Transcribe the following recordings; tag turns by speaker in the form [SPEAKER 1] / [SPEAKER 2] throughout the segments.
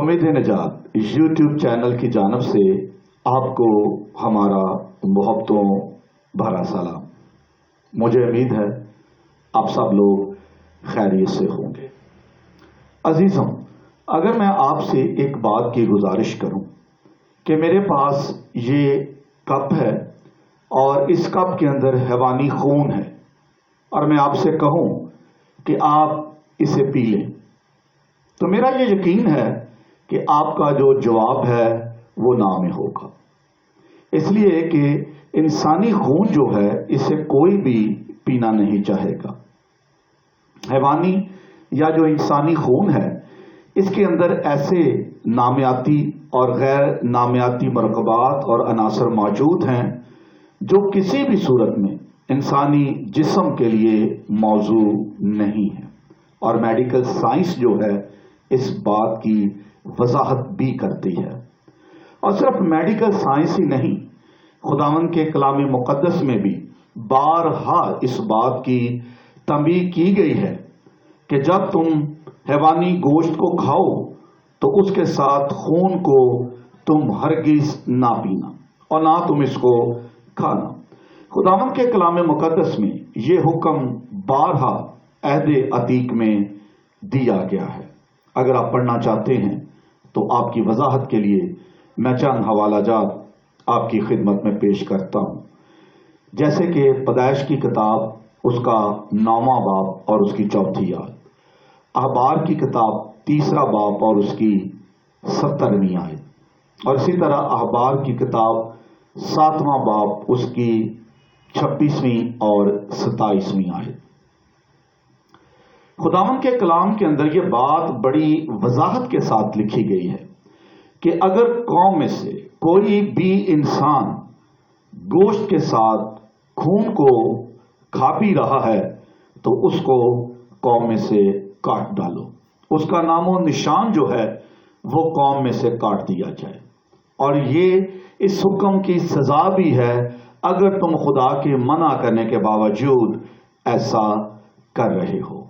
[SPEAKER 1] امید نجات YouTube channel کی جانب سے آپ کو ہمارا محبتوں بھرا سلام۔ مجھے امید ہے آپ سب لوگ خیریت سے ہوں گے۔ عزیزوں، اگر میں آپ سے ایک بات کی گزارش کروں کہ میرے پاس یہ کپ ہے اور اس کپ کے اندر حیوانی خون ہے، اور میں آپ سے کہوں کہ آپ اسے پی لیں، تو میرا یہ یقین ہے کہ آپ کا جو جواب ہے وہ نہ میں ہوگا، اس لیے کہ انسانی خون جو ہے اسے کوئی بھی پینا نہیں چاہے گا۔ حیوانی یا جو انسانی خون ہے اس کے اندر ایسے نامیاتی اور غیر نامیاتی مرکبات اور عناصر موجود ہیں جو کسی بھی صورت میں انسانی جسم کے لیے موزوں نہیں ہے، اور میڈیکل سائنس جو ہے اس بات کی وضاحت بھی کرتی ہے۔ اور صرف میڈیکل سائنس ہی نہیں، خداوند کے کلام مقدس میں بھی بارہا اس بات کی تنبیہ کی گئی ہے کہ جب تم حیوانی گوشت کو کھاؤ تو اس کے ساتھ خون کو تم ہرگز نہ پینا اور نہ تم اس کو کھانا۔ خداوند کے کلام مقدس میں یہ حکم بارہا عہد عتیق میں دیا گیا ہے۔ اگر آپ پڑھنا چاہتے ہیں تو آپ کی وضاحت کے لیے میں چند حوالہ جات آپ کی خدمت میں پیش کرتا ہوں، جیسے کہ پیدائش کی کتاب اس کا 9واں باب اور اس کی 4 آیت، اخبار کی کتاب 3 باب اور اس کی 70ویں آیت، اور اسی طرح اخبار کی کتاب 7واں باب اس کی 26ویں اور 27ویں آیت۔ خداوند کے کلام کے اندر یہ بات بڑی وضاحت کے ساتھ لکھی گئی ہے کہ اگر قوم میں سے کوئی بھی انسان گوشت کے ساتھ خون کو کھا پی رہا ہے تو اس کو قوم میں سے کاٹ ڈالو، اس کا نام و نشان جو ہے وہ قوم میں سے کاٹ دیا جائے، اور یہ اس حکم کی سزا بھی ہے اگر تم خدا کے منع کرنے کے باوجود ایسا کر رہے ہو۔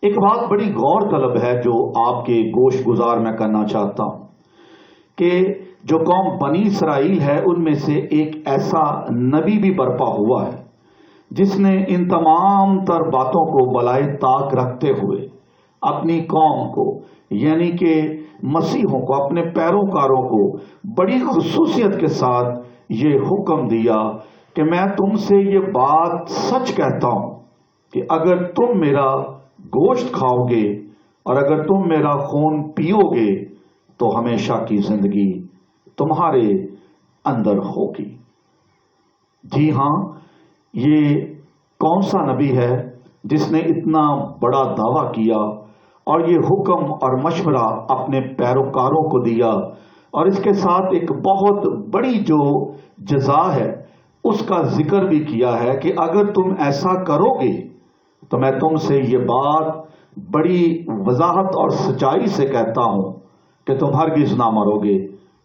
[SPEAKER 1] ایک بات بڑی غور طلب ہے جو آپ کے گوش گزار میں کرنا چاہتا ہوں کہ جو قوم بنی اسرائیل ہے ان میں سے ایک ایسا نبی بھی برپا ہوا ہے جس نے ان تمام تر باتوں کو بالائے طاق رکھتے ہوئے اپنی قوم کو یعنی کہ مسیحوں کو، اپنے پیروکاروں کو بڑی خصوصیت کے ساتھ یہ حکم دیا کہ میں تم سے یہ بات سچ کہتا ہوں کہ اگر تم میرا گوشت کھاؤ گے اور اگر تم میرا خون پیو گے تو ہمیشہ کی زندگی تمہارے اندر ہوگی۔ جی ہاں، یہ کون سا نبی ہے جس نے اتنا بڑا دعویٰ کیا اور یہ حکم اور مشورہ اپنے پیروکاروں کو دیا، اور اس کے ساتھ ایک بہت بڑی جو جزا ہے اس کا ذکر بھی کیا ہے کہ اگر تم ایسا کرو گے تو میں تم سے یہ بات بڑی وضاحت اور سچائی سے کہتا ہوں کہ تم ہرگز نہ مرو گے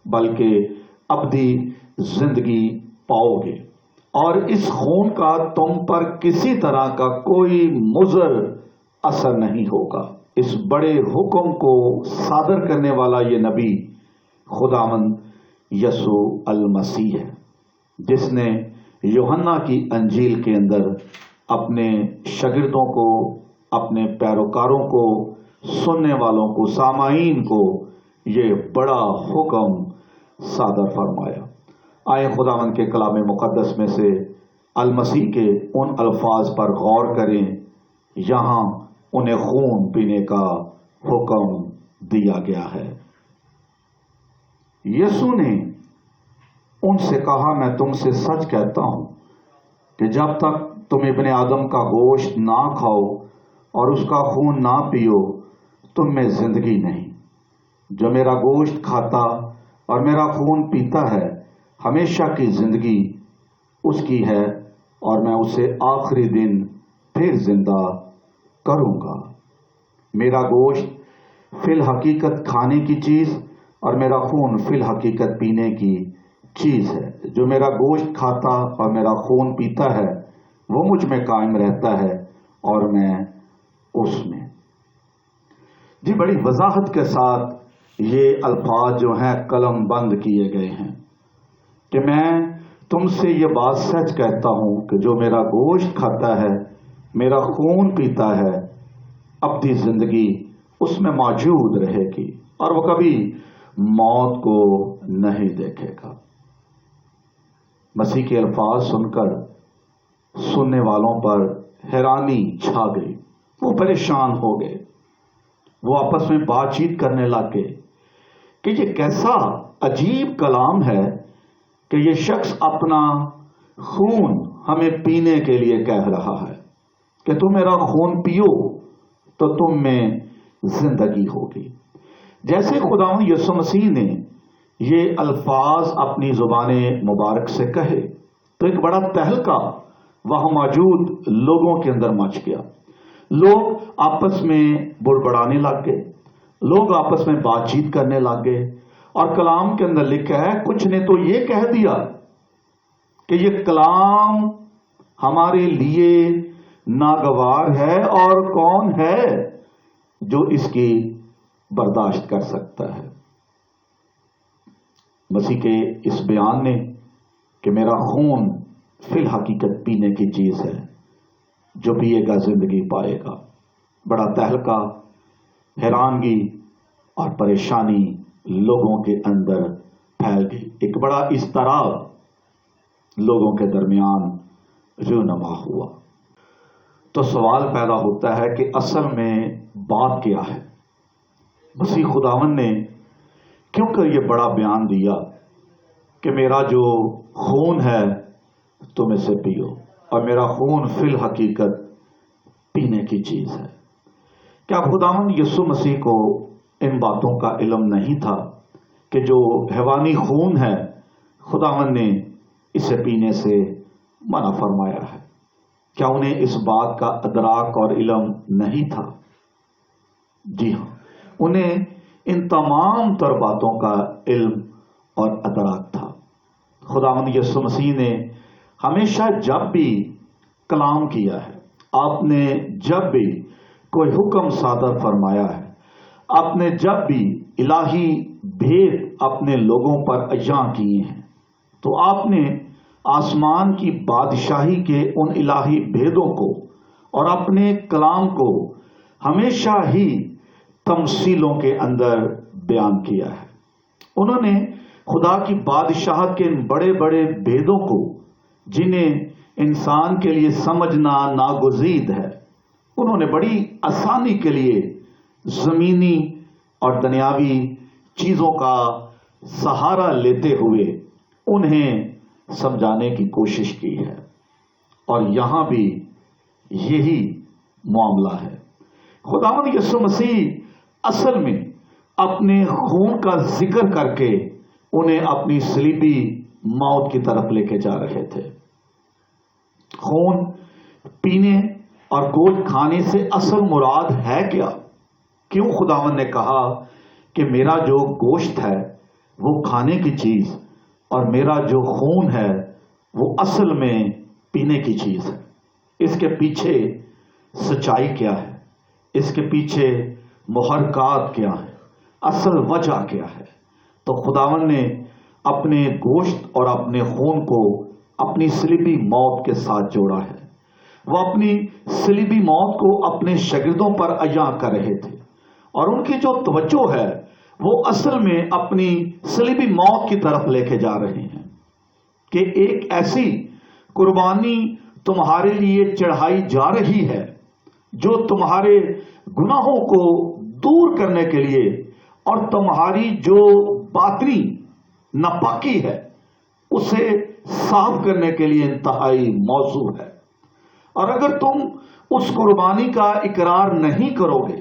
[SPEAKER 1] بلکہ ابدی زندگی پاؤ گے، اور اس خون کا تم پر کسی طرح کا کوئی مضر اثر نہیں ہوگا۔ اس بڑے حکم کو صادر کرنے والا یہ نبی خداوند یسوع المسیح ہے، جس نے یوحنا کی انجیل کے اندر اپنے شاگردوں کو، اپنے پیروکاروں کو، سننے والوں کو، سامعین کو یہ بڑا حکم صادر فرمایا۔ آئے خداوند کے کلام مقدس میں سے المسیح کے ان الفاظ پر غور کریں، یہاں انہیں خون پینے کا حکم دیا گیا ہے۔ یسوع نے ان سے کہا، میں تم سے سچ کہتا ہوں کہ جب تک تم ابن آدم کا گوشت نہ کھاؤ اور اس کا خون نہ پیو تم میں زندگی نہیں۔ جو میرا گوشت کھاتا اور میرا خون پیتا ہے ہمیشہ کی زندگی اس کی ہے، اور میں اسے آخری دن پھر زندہ کروں گا۔ میرا گوشت فی الحقیقت کھانے کی چیز اور میرا خون فی الحقیقت پینے کی چیز ہے۔ جو میرا گوشت کھاتا اور میرا خون پیتا ہے وہ مجھ میں قائم رہتا ہے اور میں اس میں۔ جی، بڑی وضاحت کے ساتھ یہ الفاظ جو ہیں قلم بند کیے گئے ہیں کہ میں تم سے یہ بات سچ کہتا ہوں کہ جو میرا گوشت کھاتا ہے، میرا خون پیتا ہے، اپنی زندگی اس میں موجود رہے گی اور وہ کبھی موت کو نہیں دیکھے گا۔ مسیح کے الفاظ سن کر سننے والوں پر حیرانی چھا گئی، وہ پریشان ہو گئے، وہ آپس میں بات چیت کرنے لگ گئے کہ یہ کیسا عجیب کلام ہے کہ یہ شخص اپنا خون ہمیں پینے کے لیے کہہ رہا ہے کہ تم میرا خون پیو تو تم میں زندگی ہوگی۔ جیسے خداوند یسوع مسیح نے یہ الفاظ اپنی زبان مبارک سے کہے تو ایک بڑا تہلکہ وہاں موجود لوگوں کے اندر مچ گیا۔ لوگ آپس میں بڑبڑانے لگ گئے، لوگ آپس میں بات چیت کرنے لگ گئے، اور کلام کے اندر لکھا ہے کچھ نے تو یہ کہہ دیا کہ یہ کلام ہمارے لیے ناگوار ہے اور کون ہے جو اس کی برداشت کر سکتا ہے۔ مسیح کے اس بیان نے کہ میرا خون فی الحقیقت پینے کی چیز ہے، جو پیے گا زندگی پائے گا، بڑا تہلکہ، حیرانگی اور پریشانی لوگوں کے اندر پھیل گئی، ایک بڑا اضطراب لوگوں کے درمیان رونما ہوا۔ تو سوال پیدا ہوتا ہے کہ اصل میں بات کیا ہے؟ مسیح خداوند نے کیوں کر یہ بڑا بیان دیا کہ میرا جو خون ہے تم اسے پیو، اور میرا خون فی الحقیقت پینے کی چیز ہے؟ کیا خداوند یسوع مسیح کو ان باتوں کا علم نہیں تھا کہ جو حیوانی خون ہے خداوند نے اسے پینے سے منع فرمایا ہے؟ کیا انہیں اس بات کا ادراک اور علم نہیں تھا؟ جی ہاں، انہیں ان تمام تر باتوں کا علم اور ادراک تھا۔ خداوند یسوع مسیح نے ہمیشہ جب بھی کلام کیا ہے، آپ نے جب بھی کوئی حکم صادر فرمایا ہے، آپ نے جب بھی الہی بھید اپنے لوگوں پر عیاں کیے ہیں، تو آپ نے آسمان کی بادشاہی کے ان الہی بھیدوں کو اور اپنے کلام کو ہمیشہ ہی تمثیلوں کے اندر بیان کیا ہے۔ انہوں نے خدا کی بادشاہت کے ان بڑے بڑے بھیدوں کو، جنہیں انسان کے لیے سمجھنا ناگزیر ہے، انہوں نے بڑی آسانی کے لیے زمینی اور دنیاوی چیزوں کا سہارا لیتے ہوئے انہیں سمجھانے کی کوشش کی ہے، اور یہاں بھی یہی معاملہ ہے۔ خداوند یسوع مسیح اصل میں اپنے خون کا ذکر کر کے انہیں اپنی صلیبی موت کی طرف لے کے جا رہے تھے۔ خون پینے اور گوشت کھانے سے اصل مراد ہے کیا؟ کیوں خداوند نے کہا کہ میرا جو گوشت ہے وہ کھانے کی چیز اور میرا جو خون ہے وہ اصل میں پینے کی چیز ہے؟ اس کے پیچھے سچائی کیا ہے؟ اس کے پیچھے محرکات کیا ہیں؟ اصل وجہ کیا ہے؟ تو خداوند نے اپنے گوشت اور اپنے خون کو اپنی صلیبی موت کے ساتھ جوڑا ہے۔ وہ اپنی صلیبی موت کو اپنے شاگردوں پر عیاں کر رہے تھے، اور ان کی جو توجہ ہے وہ اصل میں اپنی صلیبی موت کی طرف لے کے جا رہے ہیں کہ ایک ایسی قربانی تمہارے لیے چڑھائی جا رہی ہے جو تمہارے گناہوں کو دور کرنے کے لیے اور تمہاری جو باطنی ناپاکی ہے اسے صاف کرنے کے لیے انتہائی موزوں ہے۔ اور اگر تم اس قربانی کا اقرار نہیں کرو گے،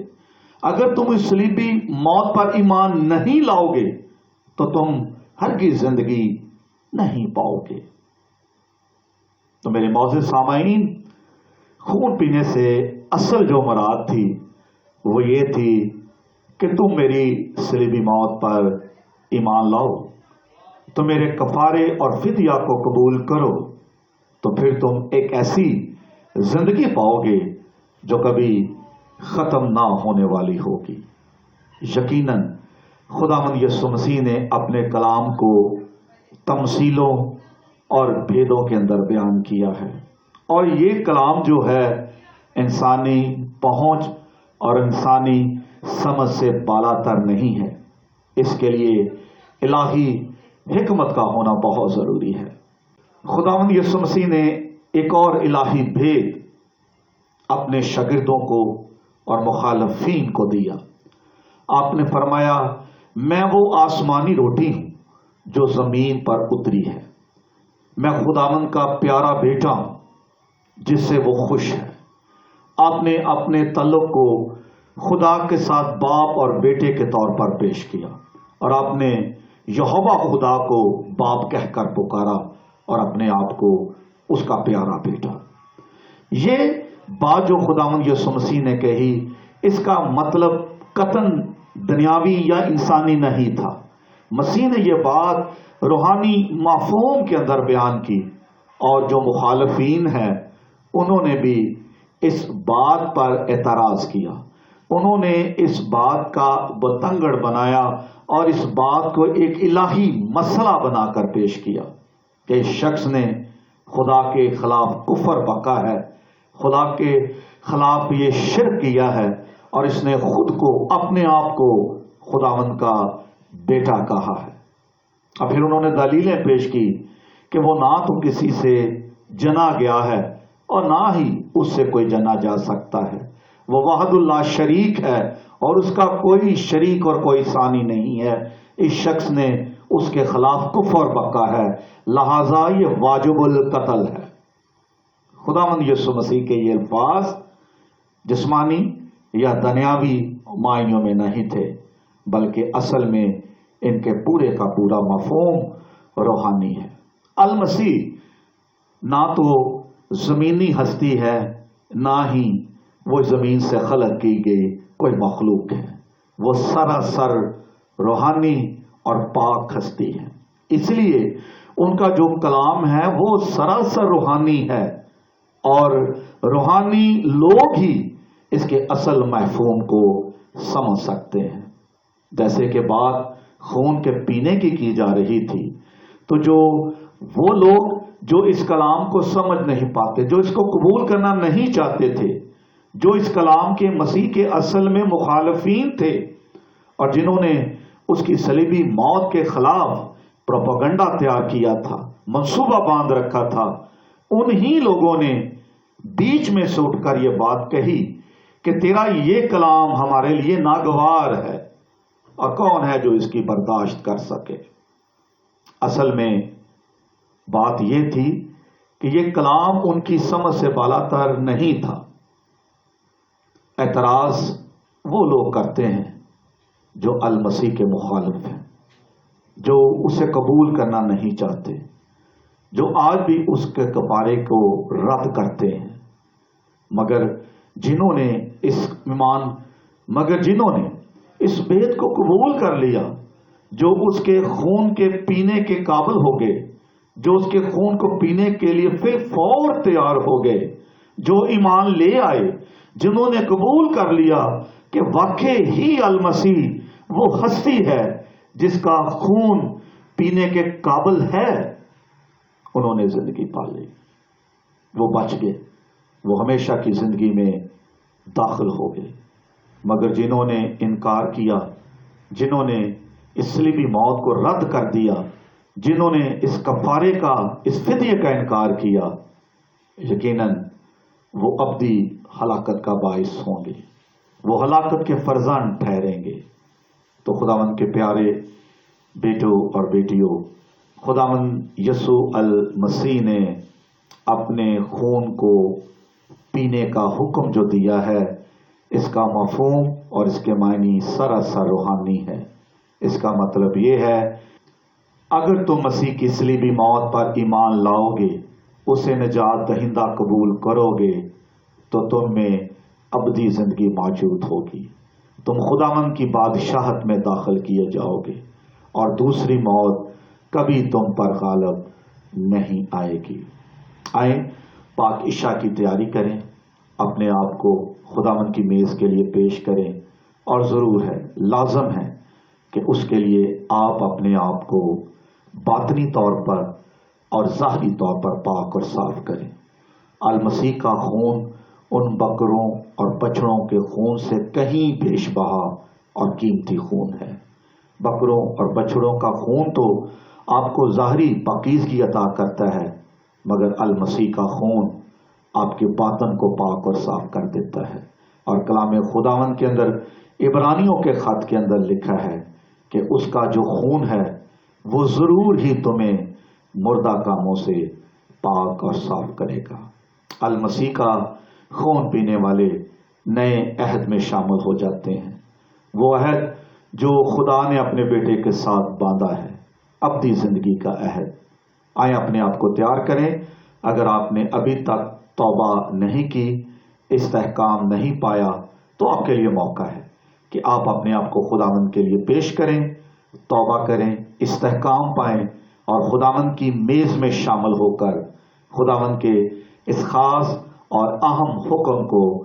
[SPEAKER 1] اگر تم اس صلیبی موت پر ایمان نہیں لاؤ گے، تو تم ہرگز زندگی نہیں پاؤ گے۔ تو میرے معزز سامعین، خون پینے سے اصل جو مراد تھی وہ یہ تھی کہ تم میری صلیبی موت پر ایمان لاؤ، تو میرے کفارے اور فدیہ کو قبول کرو، تو پھر تم ایک ایسی زندگی پاؤ گے جو کبھی ختم نہ ہونے والی ہوگی۔ یقیناً خداوند یسوع مسیح نے اپنے کلام کو تمثیلوں اور بھیدوں کے اندر بیان کیا ہے، اور یہ کلام جو ہے انسانی پہنچ اور انسانی سمجھ سے بالا تر نہیں ہے، اس کے لیے الہی حکمت کا ہونا بہت ضروری ہے۔ خداوند یسوع مسیح نے ایک اور الہی بھید اپنے شاگردوں کو اور مخالفین کو دیا۔ آپ نے فرمایا، میں وہ آسمانی روٹی ہوں جو زمین پر اتری ہے، میں خداوند کا پیارا بیٹا ہوں جس سے وہ خوش ہے۔ آپ نے اپنے تعلق کو خدا کے ساتھ باپ اور بیٹے کے طور پر پیش کیا، اور آپ نے یہوہ خدا کو باپ کہہ کر پکارا اور اپنے آپ کو اس کا پیارا بیٹا۔ یہ بات جو خداوند یسوع مسیح نے کہی، اس کا مطلب قطعاً دنیاوی یا انسانی نہیں تھا۔ مسیح نے یہ بات روحانی مفہوم کے اندر بیان کی، اور جو مخالفین ہیں انہوں نے بھی اس بات پر اعتراض کیا، انہوں نے اس بات کا بتنگڑ بنایا اور اس بات کو ایک الہی مسئلہ بنا کر پیش کیا کہ اس شخص نے خدا کے خلاف کفر بکا ہے، خدا کے خلاف یہ شرک کیا ہے، اور اس نے خود کو اپنے آپ کو خداوند کا بیٹا کہا ہے۔ اور پھر انہوں نے دلیلیں پیش کی کہ وہ نہ تو کسی سے جنا گیا ہے اور نہ ہی اس سے کوئی جنا جا سکتا ہے، وہ وحد اللہ شریک ہے اور اس کا کوئی شریک اور کوئی ثانی نہیں ہے۔ اس شخص نے اس کے خلاف کفر بکا ہے، لہذا یہ واجب القتل ہے۔ خداوند یسوع مسیح کے یہ الفاظ جسمانی یا دنیاوی معنیوں میں نہیں تھے، بلکہ اصل میں ان کے پورے کا پورا مفہوم روحانی ہے۔ المسیح نہ تو زمینی ہستی ہے، نہ ہی وہ زمین سے خلق کی گئی کوئی مخلوق ہے، وہ سراسر روحانی اور پاک ہستی ہے۔ اس لیے ان کا جو کلام ہے وہ سراسر روحانی ہے، اور روحانی لوگ ہی اس کے اصل مفہوم کو سمجھ سکتے ہیں۔ جیسے کہ بات خون کے پینے کی جا رہی تھی، تو جو وہ لوگ جو اس کلام کو سمجھ نہیں پاتے، جو اس کو قبول کرنا نہیں چاہتے تھے، جو اس کلام کے مسیح کے اصل میں مخالفین تھے، اور جنہوں نے اس کی صلیبی موت کے خلاف پروپیگنڈا تیار کیا تھا، منصوبہ باندھ رکھا تھا، انہی لوگوں نے بیچ میں سے اٹھ کر یہ بات کہی کہ تیرا یہ کلام ہمارے لیے ناگوار ہے، اور کون ہے جو اس کی برداشت کر سکے۔ اصل میں بات یہ تھی کہ یہ کلام ان کی سمجھ سے بالا تر نہیں تھا۔ اعتراض وہ لوگ کرتے ہیں جو المسیح کے مخالف ہیں، جو اسے قبول کرنا نہیں چاہتے، جو آج بھی اس کے کفارے کو رد کرتے ہیں، مگر جنہوں نے اس بھید کو قبول کر لیا، جو اس کے خون کے پینے کے قابل ہو گئے، جو اس کے خون کو پینے کے لیے فی الفور تیار ہو گئے، جو ایمان لے آئے، جنہوں نے قبول کر لیا کہ واقعی ہی المسیح وہ ہستی ہے جس کا خون پینے کے قابل ہے، انہوں نے زندگی پا لی، وہ بچ گئے، وہ ہمیشہ کی زندگی میں داخل ہو گئے۔ مگر جنہوں نے انکار کیا، جنہوں نے اس صلیبی موت کو رد کر دیا، جنہوں نے اس کفارے کا، اس فدیے کا انکار کیا، یقیناً وہ ابدی ہلاکت کا باعث ہوں گے، وہ ہلاکت کے فرزند ٹھہریں گے۔ تو خداوند کے پیارے بیٹوں اور بیٹیوں، خداوند یسوع المسیح نے اپنے خون کو پینے کا حکم جو دیا ہے، اس کا مفہوم اور اس کے معنی سراسر روحانی ہے۔ اس کا مطلب یہ ہے، اگر تم مسیح کی صلیبی موت پر ایمان لاؤ گے، اسے نجات دہندہ قبول کرو گے، تو تم میں ابدی زندگی موجود ہوگی، تم خداوند کی بادشاہت میں داخل کیے جاؤ گے، اور دوسری موت کبھی تم پر غالب نہیں آئے گی۔ آئیں پاک عشاء کی تیاری کریں، اپنے آپ کو خداوند کی میز کے لیے پیش کریں، اور ضرور ہے، لازم ہے کہ اس کے لیے آپ اپنے آپ کو باطنی طور پر اور ظاہری طور پر پاک اور صاف کریں۔ المسیح کا خون ان بکروں اور بچڑوں کے خون سے کہیں بیش بہا اور قیمتی خون ہے۔ بکروں اور بچڑوں کا خون تو آپ کو ظاہری پاکیزگی عطا کرتا ہے، مگر المسیح کا خون آپ کے باطن کو پاک اور صاف کر دیتا ہے۔ اور کلام خداوند کے اندر عبرانیوں کے خط کے اندر لکھا ہے کہ اس کا جو خون ہے وہ ضرور ہی تمہیں مردہ کاموں سے پاک اور صاف کرے گا۔ المسیح کا خون پینے والے نئے عہد میں شامل ہو جاتے ہیں، وہ عہد جو خدا نے اپنے بیٹے کے ساتھ باندھا ہے، اپنی زندگی کا عہد۔ آئیں اپنے آپ کو تیار کریں۔ اگر آپ نے ابھی تک توبہ نہیں کی، استحکام نہیں پایا، تو آپ کے لیے موقع ہے کہ آپ اپنے آپ کو خداوند کے لیے پیش کریں، توبہ کریں، استحکام پائیں اور خداوند کی میز میں شامل ہو کر خداوند کے اس خاص اور اہم حکم کو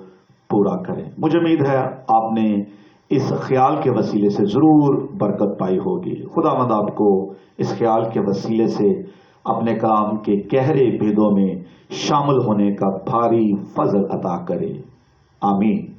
[SPEAKER 1] پورا کریں۔ مجھے امید ہے آپ نے اس خیال کے وسیلے سے ضرور برکت پائی ہوگی۔ خداوند آپ کو اس خیال کے وسیلے سے اپنے کلام کے گہرے بھیدوں میں شامل ہونے کا بھاری فضل عطا کرے۔ آمین۔